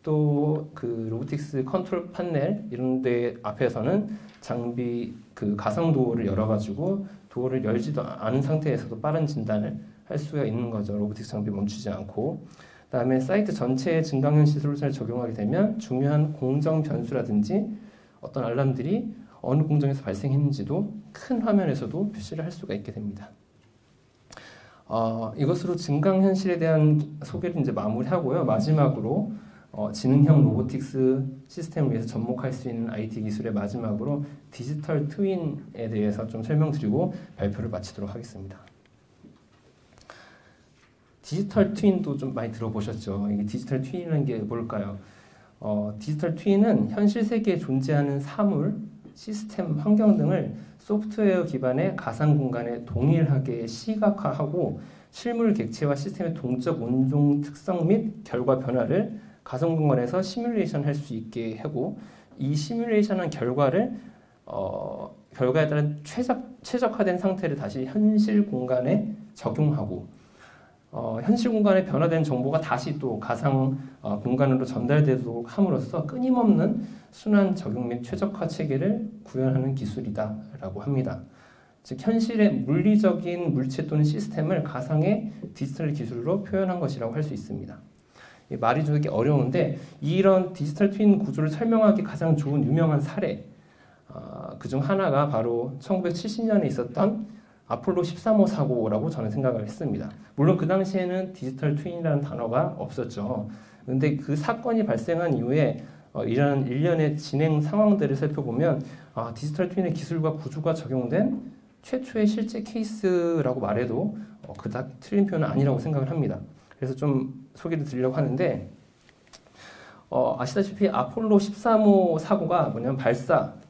또 그 로보틱스 컨트롤 판넬 이런 데 앞에서는 장비 그 가상 도어를 열어가지고 도어를 열지도 않은 상태에서도 빠른 진단을 할 수가 있는 거죠. 로보틱스 장비 멈추지 않고. 그다음에 사이트 전체에 증강현실 솔루션을 적용하게 되면 중요한 공정 변수라든지 어떤 알람들이 어느 공정에서 발생했는지도 큰 화면에서도 표시를 할 수가 있게 됩니다. 이것으로 증강현실에 대한 소개를 이제 마무리하고요. 마지막으로 지능형 로보틱스 시스템을 위해서 접목할 수 있는 IT 기술의 마지막으로 디지털 트윈에 대해서 좀 설명드리고 발표를 마치도록 하겠습니다. 디지털 트윈도 좀 많이 들어보셨죠? 이게 디지털 트윈이라는 게 뭘까요? 디지털 트윈은 현실 세계에 존재하는 사물, 시스템, 환경 등을 소프트웨어 기반의 가상 공간에 동일하게 시각화하고 실물 객체와 시스템의 동적 운종 특성 및 결과 변화를 가상 공간에서 시뮬레이션 할 수 있게 하고, 이 시뮬레이션한 결과를 결과에 따른 최적화된 상태를 다시 현실 공간에 적용하고, 현실 공간에 변화된 정보가 다시 또 가상 공간으로 전달되도록 함으로써 끊임없는 순환 적용 및 최적화 체계를 구현하는 기술이다라고 합니다. 즉 현실의 물리적인 물체 또는 시스템을 가상의 디지털 기술로 표현한 것이라고 할 수 있습니다. 말이 좀 어려운데, 이런 디지털 트윈 구조를 설명하기 가장 좋은 유명한 사례, 그중 하나가 바로 1970년에 있었던 아폴로 13호 사고라고 저는 생각을 했습니다. 물론 그 당시에는 디지털 트윈이라는 단어가 없었죠. 근데 그 사건이 발생한 이후에 이런 일련의 진행 상황들을 살펴보면 디지털 트윈의 기술과 구조가 적용된 최초의 실제 케이스라고 말해도 그닥 틀린 표현은 아니라고 생각을 합니다. 그래서 좀 소개를 드리려고 하는데, 아시다시피 아폴로 13호 사고가 뭐냐면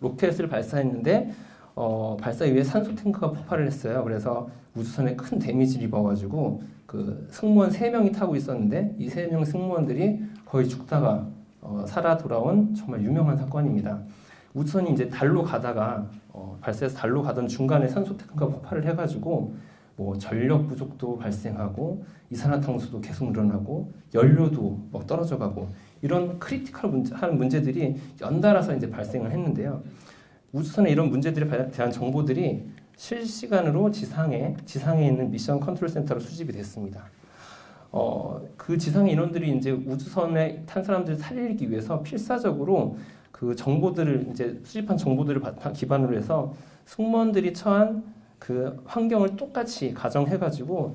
로켓을 발사했는데 발사 이후에 산소 탱크가 폭발을 했어요. 그래서 우주선에 큰 데미지를 입어가지고 그 승무원 3명이 타고 있었는데 이 3명 승무원들이 거의 죽다가 살아 돌아온 정말 유명한 사건입니다. 우주선이 이제 달로 가다가 발사해서 달로 가던 중간에 산소 탱크가 폭발을 해가지고 뭐 전력 부족도 발생하고 이산화탄소도 계속 늘어나고 연료도 막 떨어져가고 이런 크리티컬한 문제들이 연달아서 이제 발생을 했는데요. 우주선에 이런 문제들에 대한 정보들이 실시간으로 지상에 있는 미션 컨트롤 센터로 수집이 됐습니다. 그 지상의 인원들이 이제 우주선에 탄 사람들을 살리기 위해서 필사적으로 그 정보들을 이제 수집한 정보들을 기반으로 해서 승무원들이 처한 그 환경을 똑같이 가정해가지고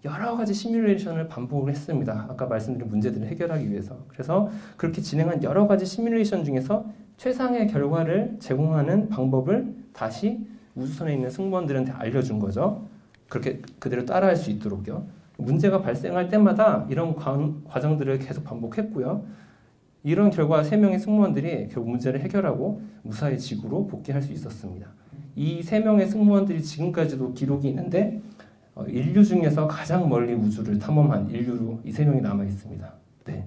여러 가지 시뮬레이션을 반복을 했습니다. 아까 말씀드린 문제들을 해결하기 위해서. 그래서 그렇게 진행한 여러 가지 시뮬레이션 중에서 최상의 결과를 제공하는 방법을 다시 우주선에 있는 승무원들한테 알려준 거죠. 그렇게 그대로 따라할 수 있도록요. 문제가 발생할 때마다 이런 과정들을 계속 반복했고요. 이런 결과 3명의 승무원들이 결국 문제를 해결하고 무사히 지구로 복귀할 수 있었습니다. 이 3명의 승무원들이 지금까지도 기록이 있는데 인류 중에서 가장 멀리 우주를 탐험한 인류로 이 3명이 남아 있습니다. 네,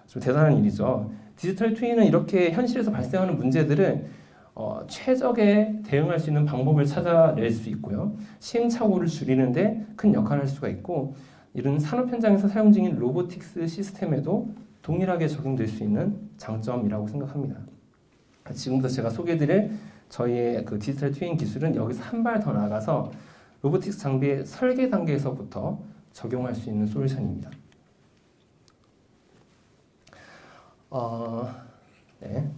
좀 대단한 일이죠. 디지털 트윈은 이렇게 현실에서 발생하는 문제들을 최적에 대응할 수 있는 방법을 찾아낼 수 있고요. 시행착오를 줄이는데 큰 역할을 할 수가 있고, 이런 산업 현장에서 사용 중인 로보틱스 시스템에도 동일하게 적용될 수 있는 장점이라고 생각합니다. 지금부터 제가 소개해드릴 저희의 그 디지털 트윈 기술은 여기서 한 발 더 나아가서 로보틱스 장비의 설계 단계에서부터 적용할 수 있는 솔루션입니다. 네.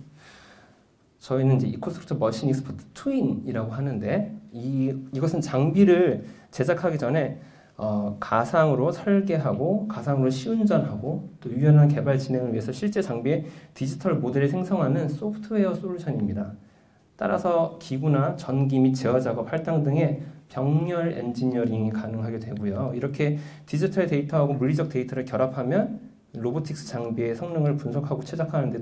저희는 이제 이코스트럭처 머신 익스퍼트 트윈이라고 하는데 이것은 장비를 제작하기 전에 가상으로 설계하고 가상으로 시운전하고 또 유연한 개발 진행을 위해서 실제 장비의 디지털 모델을 생성하는 소프트웨어 솔루션입니다. 따라서 기구나 전기 및 제어 작업, 할당 등의 병렬 엔지니어링이 가능하게 되고요. 이렇게 디지털 데이터하고 물리적 데이터를 결합하면 로보틱스 장비의 성능을 분석하고 최적화하는 데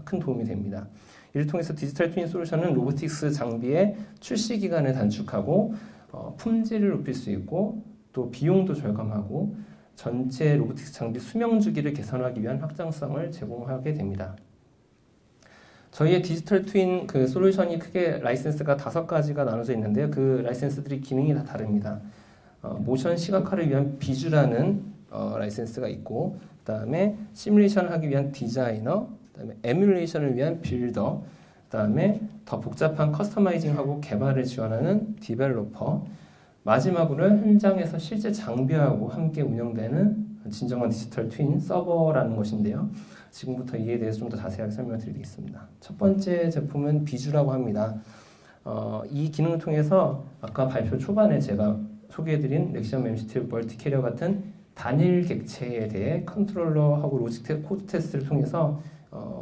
큰 도움이 됩니다. 이를 통해서 디지털 트윈 솔루션은 로보틱스 장비의 출시 기간을 단축하고 품질을 높일 수 있고 또 비용도 절감하고 전체 로보틱스 장비 수명 주기를 개선하기 위한 확장성을 제공하게 됩니다. 저희의 디지털 트윈 그 솔루션이 크게 라이센스가 5가지가 나눠져 있는데요. 그 라이센스들이 기능이 다 다릅니다. 모션 시각화를 위한 비주라는 라이센스가 있고, 그 다음에 시뮬레이션 하기 위한 디자이너, 그 다음에 에뮬레이션을 위한 빌더, 그 다음에 더 복잡한 커스터마이징하고 개발을 지원하는 디벨로퍼, 마지막으로는 현장에서 실제 장비하고 함께 운영되는 진정한 디지털 트윈 서버라는 것인데요. 지금부터 이에 대해서 좀 더 자세하게 설명을 드리겠습니다. 첫 번째 제품은 비주라고 합니다. 이 기능을 통해서 아까 발표 초반에 제가 소개해드린 렉시엄 MC2 멀티 캐리어 같은 단일 객체에 대해 컨트롤러하고 로직 코드 테스트를 통해서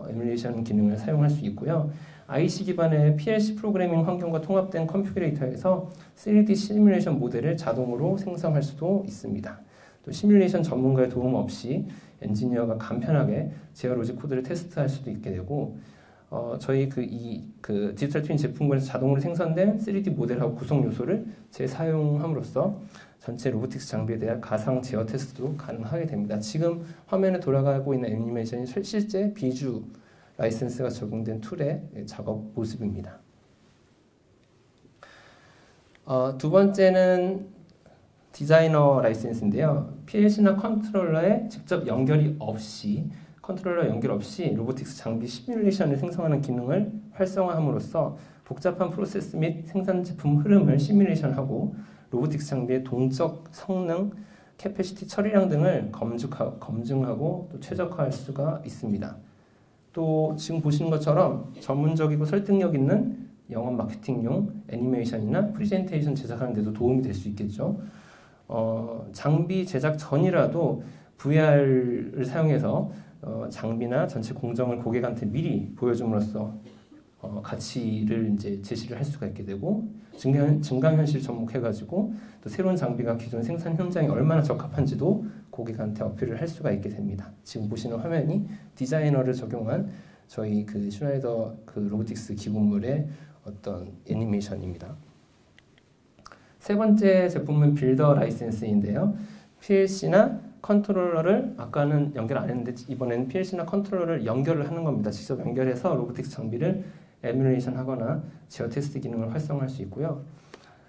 에뮬레이션 기능을 사용할 수 있고요. IC 기반의 PLC 프로그래밍 환경과 통합된 컴퓨레이터에서 3D 시뮬레이션 모델을 자동으로 생성할 수도 있습니다. 또 시뮬레이션 전문가의 도움 없이 엔지니어가 간편하게 제어 로직 코드를 테스트할 수도 있게 되고, 저희 그 디지털 트윈 제품군에서 자동으로 생성된 3D 모델하고 구성 요소를 재사용함으로써 전체 로보틱스 장비에 대한 가상 제어 테스트도 가능하게 됩니다. 지금 화면에 돌아가고 있는 애니메이션이 실제 비주 라이센스가 적용된 툴의 작업 모습입니다. 두 번째는 디자이너 라이센스인데요. PLC나 컨트롤러에 직접 컨트롤러 연결 없이 로보틱스 장비 시뮬레이션을 생성하는 기능을 활성화함으로써 복잡한 프로세스 및 생산 제품 흐름을 시뮬레이션하고 로보틱스 장비의 동적 성능, 캐패시티 처리량 등을 검증하고 또 최적화할 수가 있습니다. 또 지금 보시는 것처럼 전문적이고 설득력 있는 영업 마케팅용 애니메이션이나 프레젠테이션 제작하는 데도 도움이 될 수 있겠죠. 장비 제작 전이라도 VR을 사용해서 장비나 전체 공정을 고객한테 미리 보여줌으로써 가치를 이제 제시를 할 수가 있게 되고, 증강현실 접목해가지고 또 새로운 장비가 기존 생산 현장에 얼마나 적합한지도 고객한테 어필을 할 수가 있게 됩니다. 지금 보시는 화면이 디자이너를 적용한 저희 그 슈나이더 그 로보틱스 기구물의 어떤 애니메이션입니다. 세 번째 제품은 빌더 라이센스인데요. PLC나 컨트롤러를 아까는 연결 안 했는데 이번에는 PLC나 컨트롤러를 연결을 하는 겁니다. 직접 연결해서 로보틱스 장비를 에뮬레이션 하거나 제어 테스트 기능을 활성화할 수 있고요.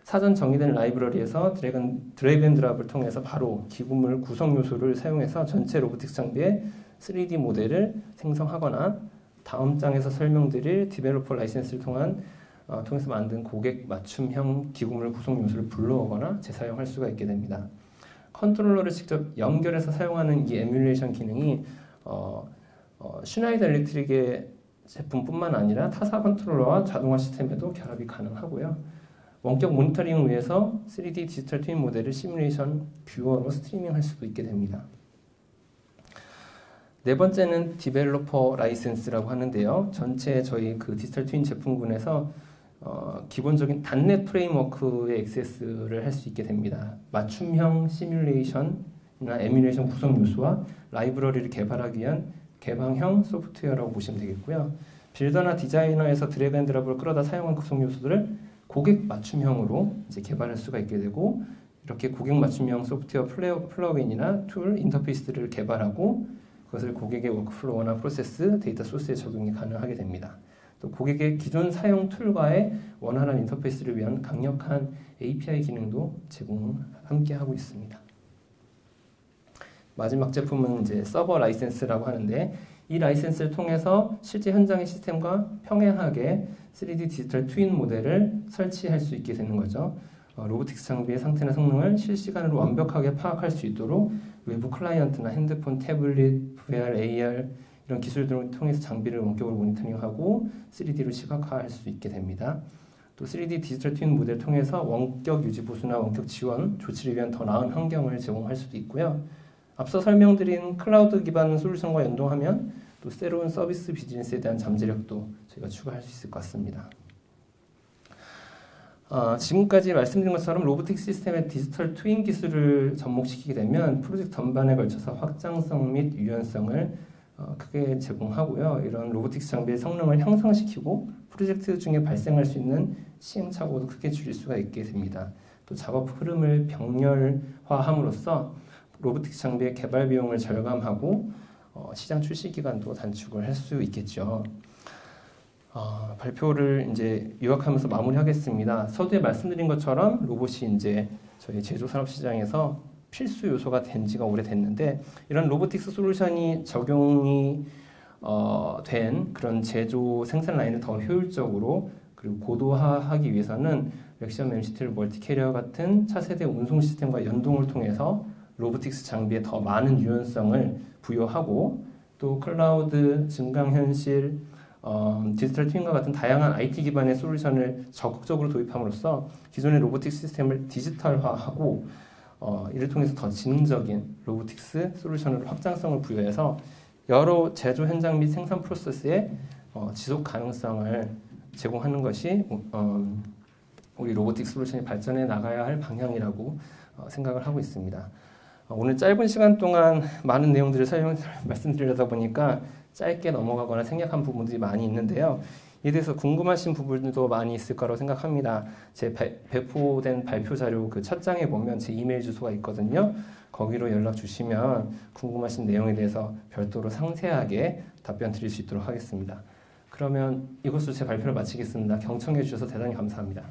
사전 정의된 라이브러리에서 드래그 앤 드랍을 통해서 바로 기구물 구성 요소를 사용해서 전체 로보틱스 장비의 3D 모델을 생성하거나 다음 장에서 설명드릴 디벨로퍼 라이센스를 통해서 만든 고객 맞춤형 기구물 구성 요소를 불러오거나 재사용할 수가 있게 됩니다. 컨트롤러를 직접 연결해서 사용하는 이 에뮬레이션 기능이 슈나이더 일렉트릭의 제품뿐만 아니라 타사 컨트롤러와 자동화 시스템에도 결합이 가능하고요. 원격 모니터링을 위해서 3D 디지털 트윈 모델을 시뮬레이션 뷰어로 스트리밍할 수도 있게 됩니다. 네 번째는 디벨로퍼 라이센스라고 하는데요. 전체 저희 그 디지털 트윈 제품군에서 기본적인 단넷 프레임워크에 액세스를 할 수 있게 됩니다. 맞춤형 시뮬레이션이나 에뮬레이션 구성 요소와 라이브러리를 개발하기 위한 개방형 소프트웨어라고 보시면 되겠고요. 빌더나 디자이너에서 드래그 앤 드랍을 끌어다 사용한 구성 요소들을 고객 맞춤형으로 이제 개발할 수가 있게 되고, 이렇게 고객 맞춤형 소프트웨어 플러그인이나 툴, 인터페이스들을 개발하고 그것을 고객의 워크플로우나 프로세스, 데이터 소스에 적용이 가능하게 됩니다. 또 고객의 기존 사용 툴과의 원활한 인터페이스를 위한 강력한 API 기능도 함께 하고 있습니다. 마지막 제품은 이제 서버 라이센스라고 하는데, 이 라이센스를 통해서 실제 현장의 시스템과 평행하게 3D 디지털 트윈 모델을 설치할 수 있게 되는 거죠. 로보틱스 장비의 상태나 성능을 실시간으로 완벽하게 파악할 수 있도록 외부 클라이언트나 핸드폰, 태블릿, VR, AR 이런 기술들을 통해서 장비를 원격으로 모니터링하고 3D로 시각화할 수 있게 됩니다. 또 3D 디지털 트윈 모델을 통해서 원격 유지 보수나 원격 지원, 조치를 위한 더 나은 환경을 제공할 수도 있고요. 앞서 설명드린 클라우드 기반 솔루션과 연동하면 또 새로운 서비스 비즈니스에 대한 잠재력도 저희가 추가할 수 있을 것 같습니다. 지금까지 말씀드린 것처럼 로보틱 시스템의 디지털 트윈 기술을 접목시키게 되면 프로젝트 전반에 걸쳐서 확장성 및 유연성을 크게 제공하고요. 이런 로보틱스 장비의 성능을 향상시키고 프로젝트 중에 발생할 수 있는 시행착오도 크게 줄일 수가 있게 됩니다. 또 작업 흐름을 병렬화함으로써 로보틱스 장비의 개발 비용을 절감하고 시장 출시 기간도 단축을 할 수 있겠죠. 발표를 이제 요약하면서 마무리하겠습니다. 서두에 말씀드린 것처럼 로봇이 이제 저희 제조 산업 시장에서 필수 요소가 된 지가 오래됐는데 이런 로보틱스 솔루션이 적용이 된 그런 제조 생산 라인을 더 효율적으로 그리고 고도화하기 위해서는 렉시엄 MCT 멀티 캐리어 같은 차세대 운송 시스템과 연동을 통해서 로보틱스 장비에 더 많은 유연성을 부여하고 또 클라우드, 증강현실, 디지털 트윈과 같은 다양한 IT 기반의 솔루션을 적극적으로 도입함으로써 기존의 로보틱 시스템을 디지털화하고 이를 통해서 더 지능적인 로보틱스 솔루션으로 확장성을 부여해서 여러 제조 현장 및 생산 프로세스의 지속 가능성을 제공하는 것이 우리 로보틱 솔루션이 발전해 나가야 할 방향이라고 생각을 하고 있습니다. 오늘 짧은 시간 동안 많은 내용들을 말씀드리려다 보니까 짧게 넘어가거나 생략한 부분들이 많이 있는데요. 이에 대해서 궁금하신 부분들도 많이 있을 거라고 생각합니다. 제 배포된 발표 자료 그 첫 장에 보면 제 이메일 주소가 있거든요. 거기로 연락 주시면 궁금하신 내용에 대해서 별도로 상세하게 답변 드릴 수 있도록 하겠습니다. 그러면 이것으로 제 발표를 마치겠습니다. 경청해 주셔서 대단히 감사합니다.